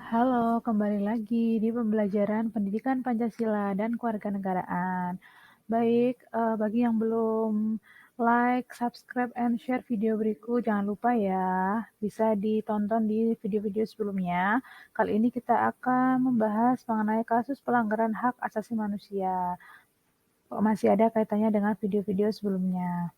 Halo, kembali lagi di pembelajaran pendidikan Pancasila dan kewarganegaraan. Baik, bagi yang belum like, subscribe, and share video berikut, jangan lupa ya, bisa ditonton di video-video sebelumnya. Kali ini kita akan membahas mengenai kasus pelanggaran hak asasi manusia. Masih ada kaitannya dengan video-video sebelumnya.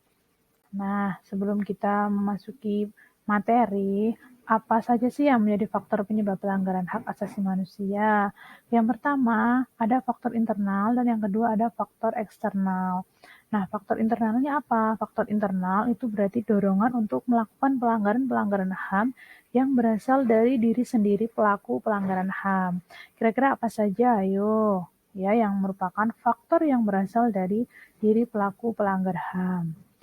Nah, sebelum kita memasuki materi, apa saja sih yang menjadi faktor penyebab pelanggaran hak asasi manusia? Yang pertama, ada faktor internal dan yang kedua ada faktor eksternal. Nah, faktor internalnya apa? Faktor internal itu berarti dorongan untuk melakukan pelanggaran-pelanggaran HAM yang berasal dari diri sendiri pelaku pelanggaran HAM. Kira-kira apa saja? Ayo, ya, yang merupakan faktor yang berasal dari diri pelaku pelanggar HAM.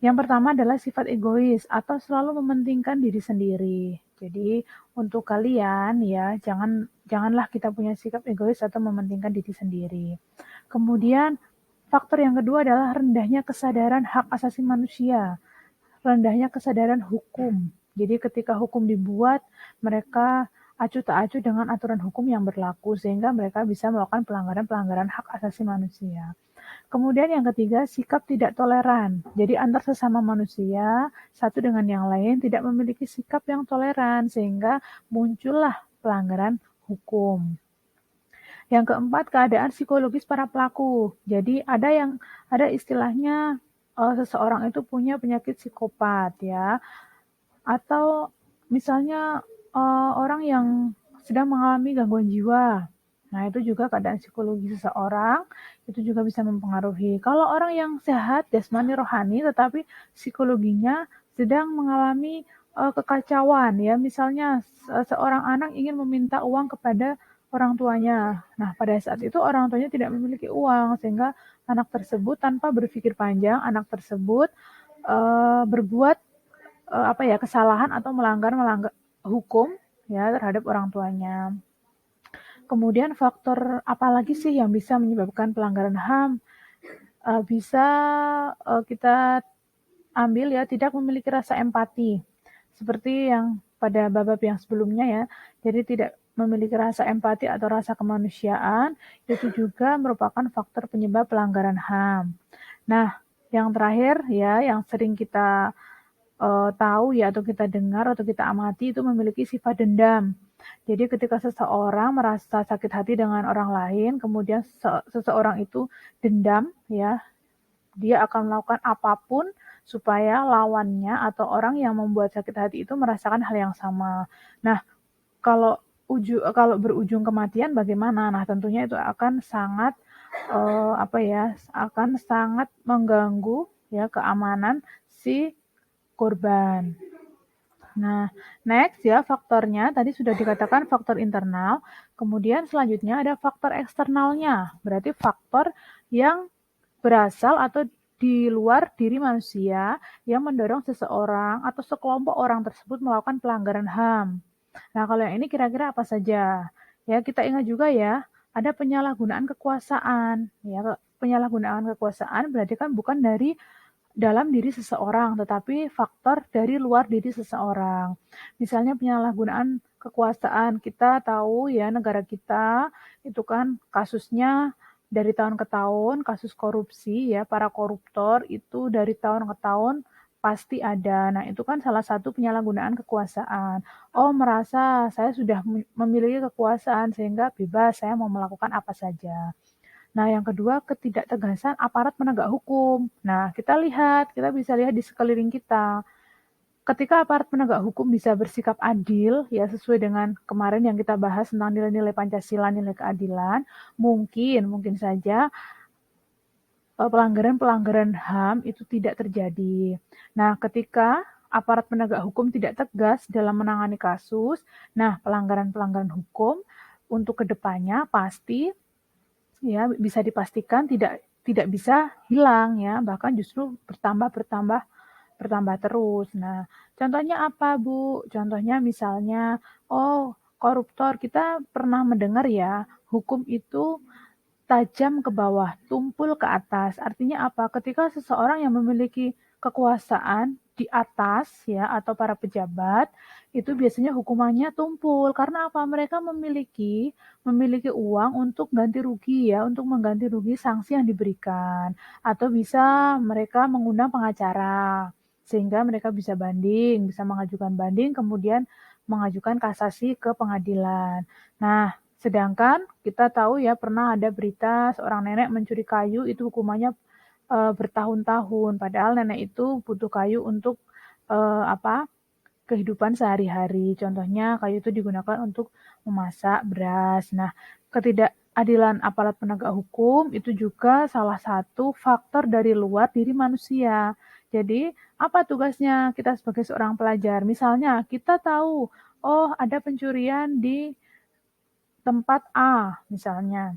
Yang pertama adalah sifat egois atau selalu mementingkan diri sendiri. Jadi untuk kalian ya janganlah kita punya sikap egois atau mementingkan diri sendiri. Kemudian faktor yang kedua adalah rendahnya kesadaran hak asasi manusia, rendahnya kesadaran hukum. Jadi ketika hukum dibuat, mereka acuh tak acuh dengan aturan hukum yang berlaku sehingga mereka bisa melakukan pelanggaran-pelanggaran hak asasi manusia. Kemudian yang ketiga, sikap tidak toleran. Jadi antar sesama manusia, satu dengan yang lain tidak memiliki sikap yang toleran, sehingga muncullah pelanggaran hukum. Yang keempat, keadaan psikologis para pelaku. Jadi ada istilahnya seseorang itu punya penyakit psikopat ya, atau misalnya orang yang sedang mengalami gangguan jiwa. Nah, itu juga keadaan psikologi seseorang, itu juga bisa mempengaruhi. Kalau orang yang sehat, jasmani, rohani, tetapi psikologinya sedang mengalami kekacauan, ya, misalnya seorang anak ingin meminta uang kepada orang tuanya. Nah, pada saat itu orang tuanya tidak memiliki uang, sehingga anak tersebut tanpa berpikir panjang, anak tersebut berbuat kesalahan atau melanggar hukum ya terhadap orang tuanya. Kemudian faktor apa lagi sih yang bisa menyebabkan pelanggaran HAM? Bisa kita ambil ya, tidak memiliki rasa empati. Seperti yang pada bab yang sebelumnya ya. Jadi tidak memiliki rasa empati atau rasa kemanusiaan, itu juga merupakan faktor penyebab pelanggaran HAM. Nah, yang terakhir ya, yang sering kita tahu ya atau kita dengar atau kita amati itu memiliki sifat dendam. Jadi ketika seseorang merasa sakit hati dengan orang lain, kemudian seseorang itu dendam ya, dia akan melakukan apapun supaya lawannya atau orang yang membuat sakit hati itu merasakan hal yang sama. Nah, kalau berujung kematian bagaimana? Nah, tentunya itu akan sangat akan sangat mengganggu ya keamanan si korban. Nah, next ya faktornya tadi sudah dikatakan faktor internal, kemudian selanjutnya ada faktor eksternalnya, berarti faktor yang berasal atau di luar diri manusia yang mendorong seseorang atau sekelompok orang tersebut melakukan pelanggaran HAM. Nah, kalau yang ini kira-kira apa saja? Ya, kita ingat juga ya, ada penyalahgunaan kekuasaan. Ya, penyalahgunaan kekuasaan berarti kan bukan dari dalam diri seseorang, tetapi faktor dari luar diri seseorang. Misalnya penyalahgunaan kekuasaan, kita tahu ya negara kita itu kan kasusnya dari tahun ke tahun, kasus korupsi ya, para koruptor itu dari tahun ke tahun pasti ada. Nah, itu kan salah satu penyalahgunaan kekuasaan. Oh, merasa saya sudah memiliki kekuasaan sehingga bebas saya mau melakukan apa saja. Nah, yang kedua, ketidaktegasan aparat penegak hukum. Nah, kita bisa lihat di sekeliling kita. Ketika aparat penegak hukum bisa bersikap adil, ya sesuai dengan kemarin yang kita bahas tentang nilai-nilai Pancasila, nilai keadilan, mungkin saja pelanggaran-pelanggaran HAM itu tidak terjadi. Nah, ketika aparat penegak hukum tidak tegas dalam menangani kasus, nah pelanggaran-pelanggaran hukum untuk kedepannya pasti ya bisa dipastikan tidak bisa hilang ya, bahkan justru bertambah terus. Nah, contohnya apa, Bu? Contohnya misalnya, oh, koruptor kita pernah mendengar ya, hukum itu tajam ke bawah, tumpul ke atas. Artinya apa? Ketika seseorang yang memiliki kekuasaan di atas ya atau para pejabat itu biasanya hukumannya tumpul. Karena apa? Mereka memiliki uang untuk ganti rugi ya, untuk mengganti rugi sanksi yang diberikan. Atau bisa mereka mengundang pengacara, sehingga mereka bisa banding, bisa mengajukan banding, kemudian mengajukan kasasi ke pengadilan. Nah, sedangkan kita tahu ya pernah ada berita seorang nenek mencuri kayu itu hukumannya bertahun-tahun. Padahal nenek itu butuh kayu untuk apa? Kehidupan sehari-hari. Contohnya kayu itu digunakan untuk memasak beras. Nah, ketidakadilan aparat penegak hukum itu juga salah satu faktor dari luar diri manusia. Jadi, apa tugasnya kita sebagai seorang pelajar? Misalnya, kita tahu, oh ada pencurian di tempat A, misalnya.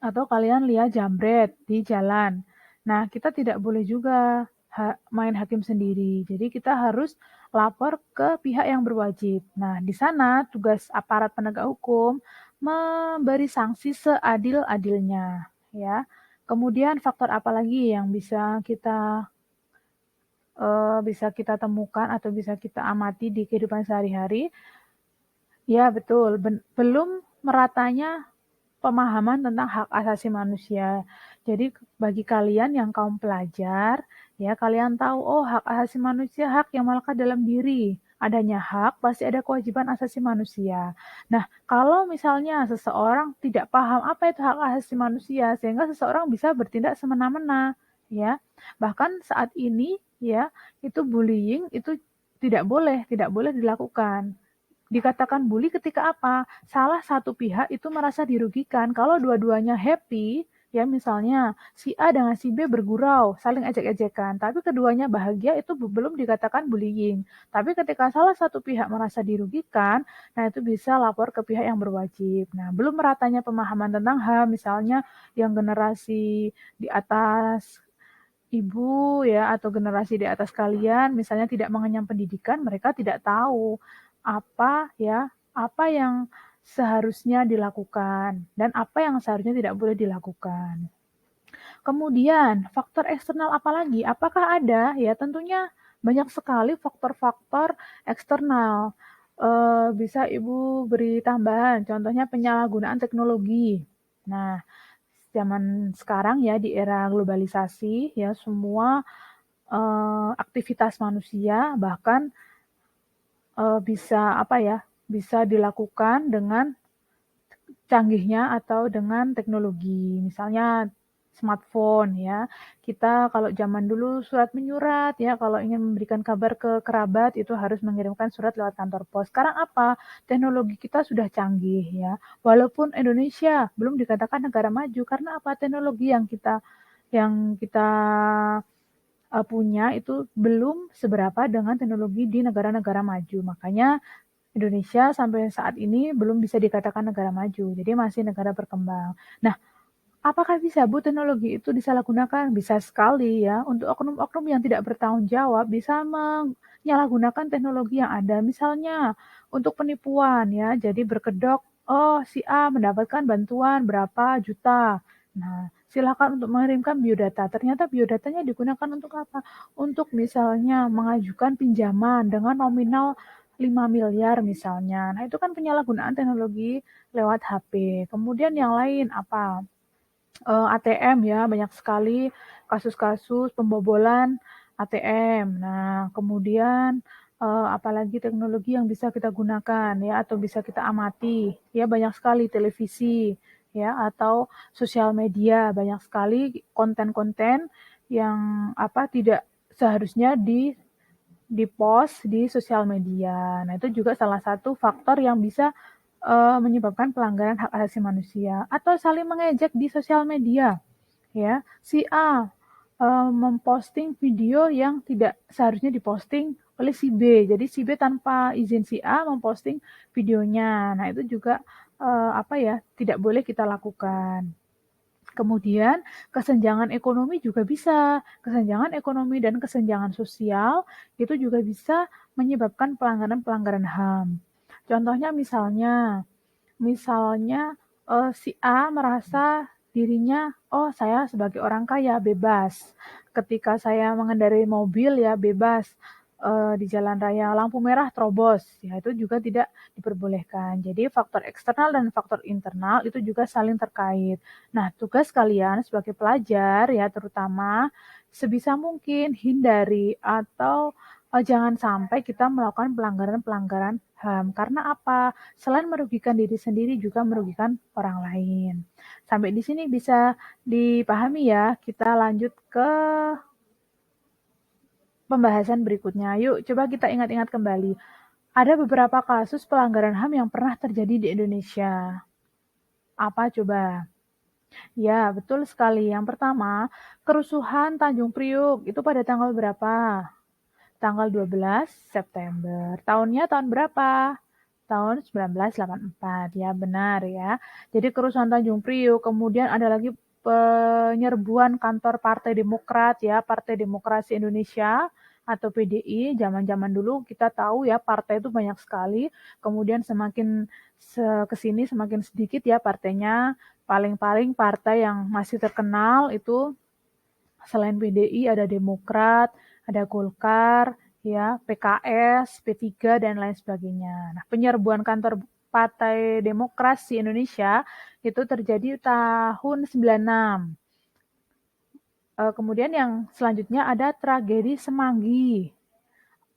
Atau kalian lihat jambret di jalan. Nah, kita tidak boleh juga main hakim sendiri. Jadi kita harus lapor ke pihak yang berwajib. Nah, di sana tugas aparat penegak hukum memberi sanksi seadil-adilnya, ya. Kemudian faktor apa lagi yang bisa kita temukan atau bisa kita amati di kehidupan sehari-hari? Ya, betul. Belum meratanya pemahaman tentang hak asasi manusia. Jadi bagi kalian yang kaum pelajar, ya kalian tahu, oh hak asasi manusia hak yang melekat dalam diri. Adanya hak, pasti ada kewajiban asasi manusia. Nah, kalau misalnya seseorang tidak paham apa itu hak asasi manusia, sehingga seseorang bisa bertindak semena-mena, ya. Bahkan saat ini, ya, itu bullying itu tidak boleh dilakukan. Dikatakan bully ketika apa? Salah satu pihak itu merasa dirugikan. Kalau dua-duanya happy, ya misalnya si A dengan si B bergurau, saling ejek-ejekan, tapi keduanya bahagia itu belum dikatakan bullying. Tapi ketika salah satu pihak merasa dirugikan, nah itu bisa lapor ke pihak yang berwajib. Nah, belum meratanya pemahaman tentang HAM, misalnya yang generasi di atas ibu ya atau generasi di atas kalian misalnya tidak mengenyam pendidikan, mereka tidak tahu apa yang seharusnya dilakukan dan apa yang seharusnya tidak boleh dilakukan. Kemudian faktor eksternal apa lagi? Apakah ada? Ya tentunya banyak sekali faktor-faktor eksternal. Bisa Ibu beri tambahan, contohnya penyalahgunaan teknologi. Nah, zaman sekarang ya di era globalisasi ya semua aktivitas manusia bahkan bisa dilakukan dengan canggihnya atau dengan teknologi. Misalnya smartphone ya. Kita kalau zaman dulu surat menyurat ya, kalau ingin memberikan kabar ke kerabat itu harus mengirimkan surat lewat kantor pos. Sekarang apa? Teknologi kita sudah canggih ya. Walaupun Indonesia belum dikatakan negara maju karena apa? Teknologi yang kita punya itu belum seberapa dengan teknologi di negara-negara maju. Makanya Indonesia sampai saat ini belum bisa dikatakan negara maju, jadi masih negara berkembang. Nah, apakah bisa Bu teknologi itu disalahgunakan? Bisa sekali ya, untuk oknum-oknum yang tidak bertanggung jawab bisa menyalahgunakan teknologi yang ada. Misalnya untuk penipuan ya, jadi berkedok, oh si A mendapatkan bantuan berapa juta. Nah, silakan untuk mengirimkan biodata. Ternyata biodatanya digunakan untuk apa? Untuk misalnya mengajukan pinjaman dengan nominal 5 miliar misalnya. Nah, itu kan penyalahgunaan teknologi lewat HP. Kemudian yang lain apa? ATM ya, banyak sekali kasus-kasus pembobolan ATM. Nah, kemudian apalagi teknologi yang bisa kita gunakan ya atau bisa kita amati ya banyak sekali televisi ya atau sosial media banyak sekali konten-konten yang tidak seharusnya di post di sosial media. Nah, itu juga salah satu faktor yang bisa menyebabkan pelanggaran hak asasi manusia atau saling mengejek di sosial media. Ya, si A memposting video yang tidak seharusnya diposting oleh si B. Jadi si B tanpa izin si A memposting videonya. Nah, itu juga tidak boleh kita lakukan. Kemudian kesenjangan ekonomi juga bisa. Kesenjangan ekonomi dan kesenjangan sosial itu juga bisa menyebabkan pelanggaran-pelanggaran HAM. Contohnya misalnya si A merasa dirinya, oh saya sebagai orang kaya bebas. Ketika saya mengendarai mobil ya bebas. di jalan raya lampu merah terobos, ya itu juga tidak diperbolehkan. Jadi faktor eksternal dan faktor internal itu juga saling terkait. Nah, tugas kalian sebagai pelajar ya terutama sebisa mungkin hindari atau jangan sampai kita melakukan pelanggaran-pelanggaran HAM. Karena apa? Selain merugikan diri sendiri juga merugikan orang lain. Sampai di sini bisa dipahami ya. Kita lanjut ke pembahasan berikutnya. Yuk, coba kita ingat-ingat kembali. Ada beberapa kasus pelanggaran HAM yang pernah terjadi di Indonesia. Apa coba? Ya, betul sekali. Yang pertama, kerusuhan Tanjung Priuk. Itu pada tanggal berapa? Tanggal 12 September. Tahunnya tahun berapa? Tahun 1984. Ya, benar ya. Jadi kerusuhan Tanjung Priuk. Kemudian ada lagi penyerbuan kantor Partai Demokrat ya, Partai Demokrasi Indonesia atau PDI. Zaman-zaman dulu kita tahu ya partai itu banyak sekali. Kemudian semakin kesini semakin sedikit ya partainya. Paling-paling partai yang masih terkenal itu selain PDI ada Demokrat, ada Golkar, ya, PKS, P3 dan lain sebagainya. Nah, penyerbuan kantor Partai Demokrasi Indonesia itu terjadi tahun 96. Kemudian yang selanjutnya ada tragedi Semanggi.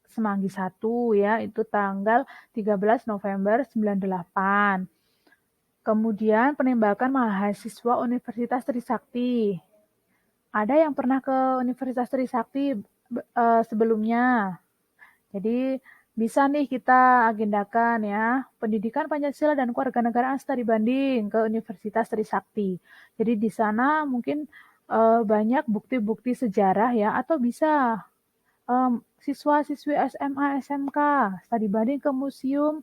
Semanggi 1 ya, itu tanggal 13 November 98. Kemudian penembakan mahasiswa Universitas Trisakti. Ada yang pernah ke Universitas Trisakti sebelumnya. Jadi bisa nih kita agendakan ya, pendidikan Pancasila dan Kewarganegaraan studi banding ke Universitas Trisakti. Jadi di sana mungkin banyak bukti-bukti sejarah ya, atau bisa siswa-siswi SMA, SMK studi banding ke Museum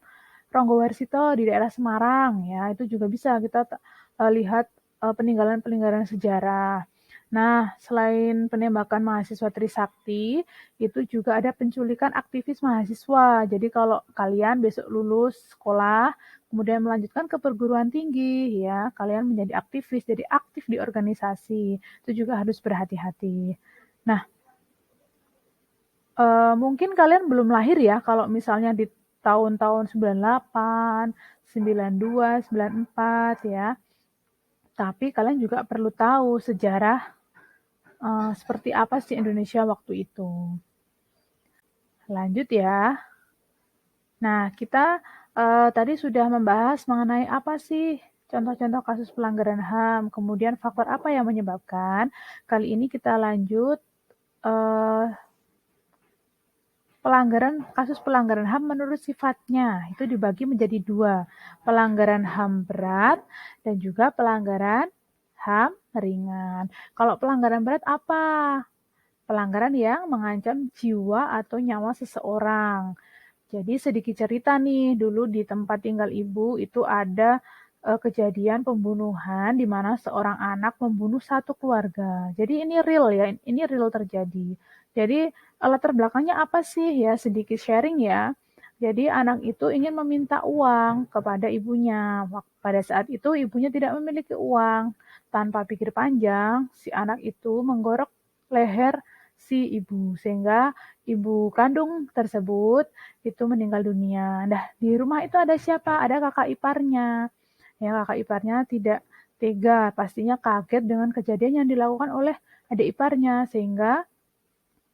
Ronggowarsito di daerah Semarang ya, itu juga bisa kita lihat peninggalan-peninggalan sejarah. Nah, selain penembakan mahasiswa Trisakti, itu juga ada penculikan aktivis mahasiswa. Jadi kalau kalian besok lulus sekolah, kemudian melanjutkan ke perguruan tinggi, ya, kalian menjadi aktivis, jadi aktif di organisasi. Itu juga harus berhati-hati. Nah, mungkin kalian belum lahir ya, kalau misalnya di tahun-tahun 98, 92, 94 ya. Tapi kalian juga perlu tahu sejarah seperti apa sih Indonesia waktu itu. Lanjut ya. Nah, kita tadi sudah membahas mengenai apa sih contoh-contoh kasus pelanggaran HAM, kemudian faktor apa yang menyebabkan. Kali ini kita lanjut kasus pelanggaran HAM menurut sifatnya. Itu dibagi menjadi 2, pelanggaran HAM berat dan juga pelanggaran HAM ringan. Kalau pelanggaran berat apa? Pelanggaran yang mengancam jiwa atau nyawa seseorang. Jadi sedikit cerita nih, dulu di tempat tinggal ibu itu ada kejadian pembunuhan di mana seorang anak membunuh satu keluarga. Jadi ini real ya, ini real terjadi. Jadi latar belakangnya apa sih ya, sedikit sharing ya. Jadi anak itu ingin meminta uang kepada ibunya. Pada saat itu ibunya tidak memiliki uang. Tanpa pikir panjang, si anak itu menggorok leher si ibu sehingga ibu kandung tersebut itu meninggal dunia. Nah, di rumah itu ada siapa? Ada kakak iparnya. Ya, kakak iparnya tidak tega, pastinya kaget dengan kejadian yang dilakukan oleh adik iparnya, sehingga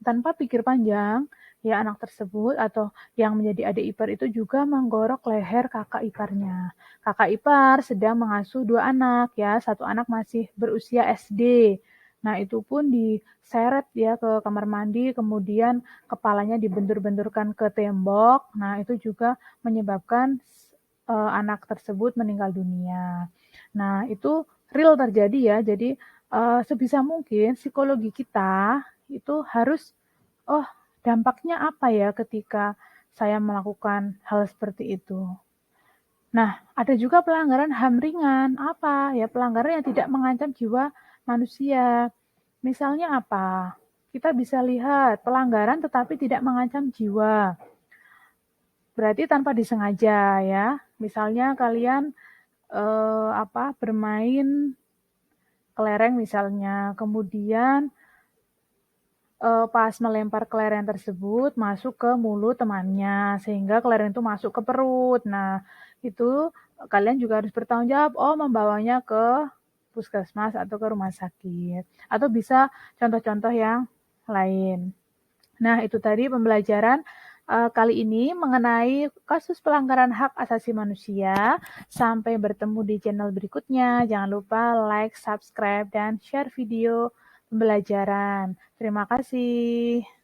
tanpa pikir panjang, ya anak tersebut atau yang menjadi adik ipar itu juga menggorok leher kakak iparnya. Kakak ipar sedang mengasuh 2 anak ya, satu anak masih berusia SD. Nah, itu pun diseret ya ke kamar mandi, kemudian kepalanya dibentur-benturkan ke tembok. Nah, itu juga menyebabkan anak tersebut meninggal dunia. Nah, itu real terjadi ya. Jadi sebisa mungkin psikologi kita itu harus, oh, dampaknya apa ya ketika saya melakukan hal seperti itu. Nah, ada juga pelanggaran HAM ringan. Apa? Ya pelanggaran yang tidak mengancam jiwa manusia. Misalnya apa? Kita bisa lihat pelanggaran tetapi tidak mengancam jiwa. Berarti tanpa disengaja ya. Misalnya kalian bermain kelereng misalnya, kemudian pas melempar kelereng tersebut masuk ke mulut temannya, sehingga kelereng itu masuk ke perut. Nah, itu kalian juga harus bertanggung jawab, membawanya ke puskesmas atau ke rumah sakit. Atau bisa contoh-contoh yang lain. Nah, itu tadi pembelajaran kali ini mengenai kasus pelanggaran hak asasi manusia. Sampai bertemu di channel berikutnya. Jangan lupa like, subscribe, dan share video pembelajaran. Terima kasih.